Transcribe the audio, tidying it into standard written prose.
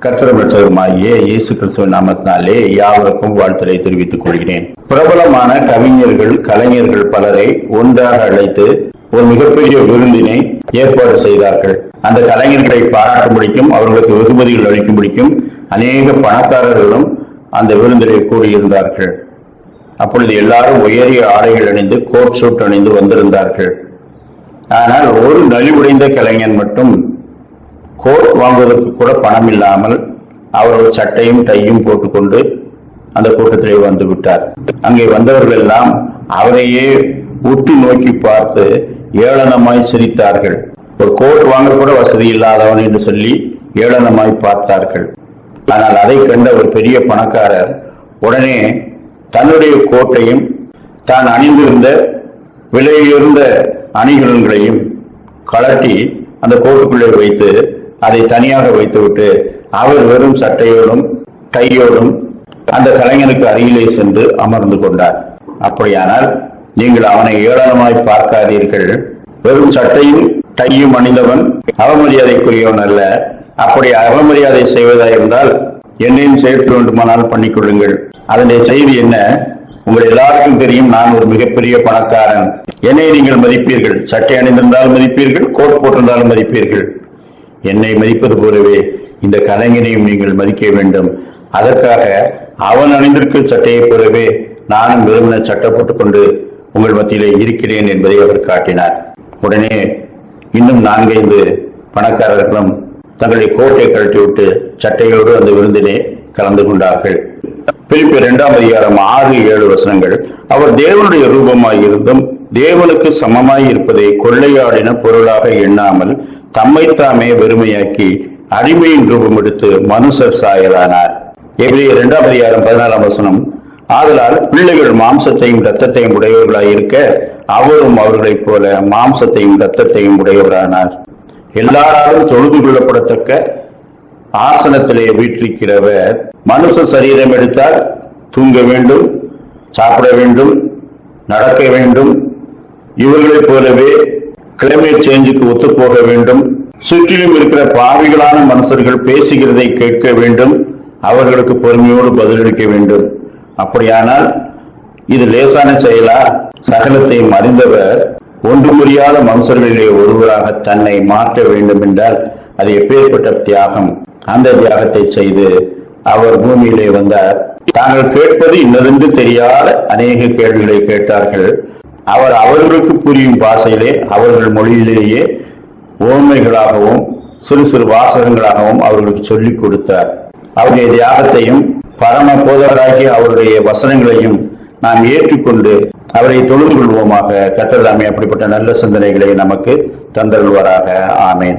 கர்த்தருமாகிய இயேசு கிறிஸ்துவின் நாமத்தினாலே யாவருக்கும் வாழ்த்தலை தெரிவித்துக் கொள்கிறேன். பிரபலமான கவிஞர்கள், கலைஞர்கள் பலரை ஒன்றாக அழைத்து ஒரு மிகப்பெரிய விருந்தினை ஏற்பாடு செய்தார்கள். அந்த கலைஞர்களை பாராட்டும்படிக்கும் அவர்களுக்கு வெகுமதிகள் அளிக்கும்படிக்கும் அநேக பணக்காரர்களும் அந்த விருந்திலே கூடியிருந்தார்கள். அப்பொழுது எல்லாரும் உயரிய ஆடைகள் அணிந்து கோட் சூட் அணிந்து வந்திருந்தார்கள். ஆனால் ஒரு நலிவுடைந்த கலைஞன் மட்டும் கோட் வாங்குவதற்கு கூட பணம் இல்லாமல் அவர் ஒரு சட்டையும் டையும் போட்டுக்கொண்டு அந்த கூட்டத்திலே வந்து விட்டார். அங்கே வந்தவர்கள் எல்லாம் அவரையே உற்று நோக்கி பார்த்து ஏளனமாய் சிரித்தார்கள். ஒரு கோட் வாங்க கூட வசதி இல்லாதவன் என்று சொல்லி ஏளனமாய் பார்த்தார்கள். ஆனால் அதை கண்ட ஒரு பெரிய பணக்காரர் உடனே தன்னுடைய கோட்டையும் தான் அணிந்திருந்த விலையுயர்ந்த அணிகலன்களையும் கழட்டி அந்த கோட்டுக்குள்ளே வைத்து அதை தனியாக வைத்துவிட்டு அவர் வெறும் சட்டையோடும் கையோடும் அந்த கலைஞனுக்கு அருகிலே சென்று அமர்ந்து கொண்டார். அப்படியானால் நீங்கள் அவனை ஏளனமாய் பார்க்காதீர்கள். வெறும் சட்டையும் டையும் அணிந்தவன் அவமரியாதைக்குரியவன் அல்ல. அப்படி அவமரியாதை செய்வதா இருந்தால் என்னையும் சேர்த்து வேண்டுமானால் பண்ணிக்கொள்ளுங்கள். அதனுடைய செய்தி என்ன? உங்கள் எல்லாருக்கும் தெரியும், நான் ஒரு மிகப்பெரிய பணக்காரன். என்னை நீங்கள் மதிப்பீர்கள். சட்டை அணிந்திருந்தாலும் மதிப்பீர்கள், கோட் போட்டிருந்தாலும் மதிப்பீர்கள். என்னை மதிப்பது போலவே இந்த கலைஞனையும் நீங்கள் மதிக்க வேண்டும். அதற்காக அவன் அணிந்திருக்கும் சட்டையை போலவே நானும் வெறுமன சட்டை போட்டுக்கொண்டு உங்கள் மத்தியிலே இருக்கிறேன் என்பதை அவர் காட்டினார். உடனே இன்னும் 4-5 பணக்காரர்களும் தங்களை கோட்டை கழட்டிவிட்டு சட்டையோடு அந்த விருந்திலே கலந்து கொண்டார்கள். பிலிப்பியர் 2ஆம் அதிகாரம் 6-7 வசனங்கள். அவர் தேவனுடைய ரூபமாய் இருந்தும் தேவனுக்கு சமமாய் இருப்பதை கொள்ளையாடின பொருளாக எண்ணாமல் தம்மைத்தாமே வெறுமையாக்கி அடிமையின் ரூபம் எடுத்து மனுஷர் சாயலானார். எபிரேயர் 2ஆம் அதிகாரம் 14ஆம் வசனம். ஆதலால் பிள்ளைகள் மாம்சத்தையும் இரத்தத்தையும் உடையவர்களாய் இருக்க அவரும் அவர்களைப் போல மாம்சத்தையும் இரத்தத்தையும் உடையவரானார். எல்லாராலும் தொழுது கொள்ளப்படத்தக்க ஆசனத்திலே வீற்றிருக்கிறவர் மனுஷ சரீரம் எடுத்தால் தூங்க வேண்டும், சாப்பிட வேண்டும், நடக்க வேண்டும். இவர்களைப் போலவே கிளைமேட் சேஞ்சுக்கு ஒத்துப்போக வேண்டும். சுற்றிலும் இருக்கிற பாவிகளான மனுஷர்கள் பேசுகிறதை கேட்க வேண்டும். அவர்களுக்கு பொறுமையோடு பதிலளிக்க வேண்டும். அப்படியானால் இது லேசான செயலா? சகலத்தையும் அறிந்தவர் ஒன்று புரியாத மனுஷர்களிலே ஒருவராக தன்னை மாற்ற வேண்டும் என்றால் அது எப்பேற்பட்ட தியாகம்! அந்த தியாகத்தை செய்து அவர் பூமியிலே வந்தார். தாங்கள் கேட்பது இன்னதென்று தெரியாத அநேக கேள்விகளை கேட்டார்கள். அவர் அவர்களுக்கு புரியும் பாஷையிலே அவர்கள் மொழியிலேயே ஓமைகளாகவும் சிறு சிறு வாசகங்களாகவும் அவர்களுக்கு சொல்லிக் கொடுத்தார். அவருடைய தியாகத்தையும் பரம போதகராகிய அவருடைய வசனங்களையும் நாம் ஏற்றுக்கொண்டு அவரை தொழுது கொள்வோமாக. கர்த்தர் தாமே அப்படிப்பட்ட நல்ல சிந்தனைகளை நமக்கு தந்தருள்வாராக. ஆமேன்.